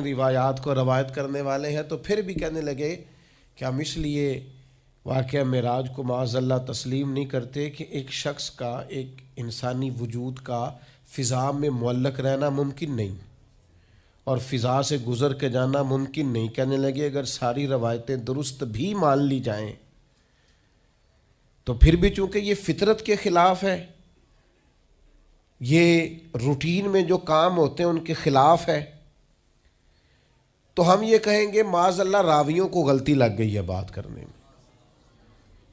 روایات کو روایت کرنے والے ہیں، تو پھر بھی کہنے لگے کہ ہم اس لیے واقعہ معراج کو معاذ اللہ تسلیم نہیں کرتے کہ ایک شخص کا، ایک انسانی وجود کا فضا میں معلق رہنا ممکن نہیں اور فضا سے گزر کے جانا ممکن نہیں۔ کہنے لگے اگر ساری روایتیں درست بھی مان لی جائیں تو پھر بھی چونکہ یہ فطرت کے خلاف ہے، یہ روٹین میں جو کام ہوتے ہیں ان کے خلاف ہے، تو ہم یہ کہیں گے معاذ اللہ راویوں کو غلطی لگ گئی ہے بات کرنے میں،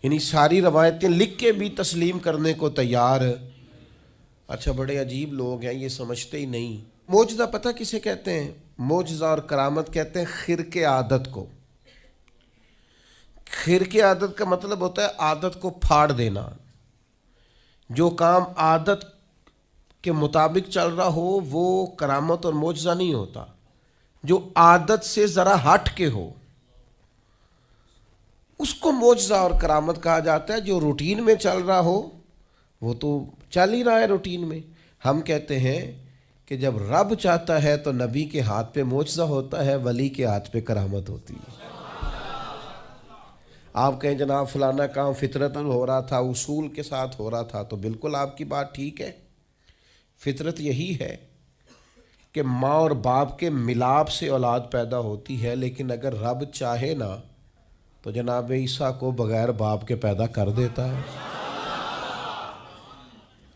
یعنی ساری روایتیں لکھ کے بھی تسلیم کرنے کو تیار۔ اچھا بڑے عجیب لوگ ہیں، یہ سمجھتے ہی نہیں۔ معجزہ پتہ کسے کہتے ہیں؟ معجزہ اور کرامت کہتے ہیں خرق عادت کو۔ خرق عادت کا مطلب ہوتا ہے عادت کو پھاڑ دینا۔ جو کام عادت کے مطابق چل رہا ہو وہ کرامت اور معجزہ نہیں ہوتا، جو عادت سے ذرا ہٹ کے ہو اس کو معجزہ اور کرامت کہا جاتا ہے۔ جو روٹین میں چل رہا ہو وہ تو چل ہی رہا ہے روٹین میں۔ ہم کہتے ہیں کہ جب رب چاہتا ہے تو نبی کے ہاتھ پہ معجزہ ہوتا ہے، ولی کے ہاتھ پہ کرامت ہوتی ہے۔ آپ کہیں جناب فلانا کام فطرتاً ہو رہا تھا، اصول کے ساتھ ہو رہا تھا، تو بالکل آپ کی بات ٹھیک ہے۔ فطرت یہی ہے کہ ماں اور باپ کے ملاپ سے اولاد پیدا ہوتی ہے، لیکن اگر رب چاہے نا تو جناب عیسیٰ کو بغیر باپ کے پیدا کر دیتا ہے۔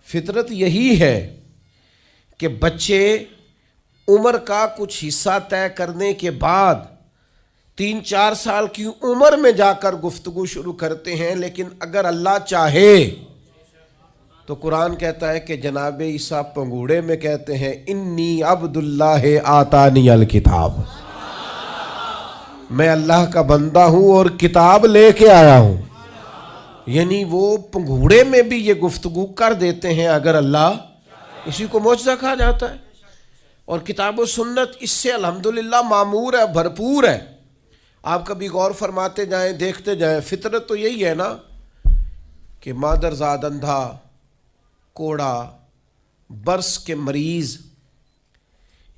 فطرت یہی ہے کہ بچے عمر کا کچھ حصہ طے کرنے کے بعد 3-4 سال کی عمر میں جا کر گفتگو شروع کرتے ہیں، لیکن اگر اللہ چاہے تو قرآن کہتا ہے کہ جناب عیسیٰ پنگوڑے میں کہتے ہیں انی عبد اللہ آتانی الکتاب، میں اللہ کا بندہ ہوں اور کتاب لے کے آیا ہوں۔ یعنی وہ پنگوڑے میں بھی یہ گفتگو کر دیتے ہیں اگر اللہ، اسی کو معجزہ کہا جاتا ہے۔ اور کتاب و سنت اس سے الحمدللہ معمور ہے، بھرپور ہے۔ آپ کبھی غور فرماتے جائیں، دیکھتے جائیں، فطرت تو یہی ہے نا کہ مادرزاد اندھا، کوڑا، برس کے مریض،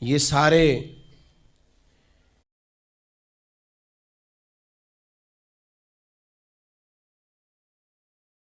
یہ سارے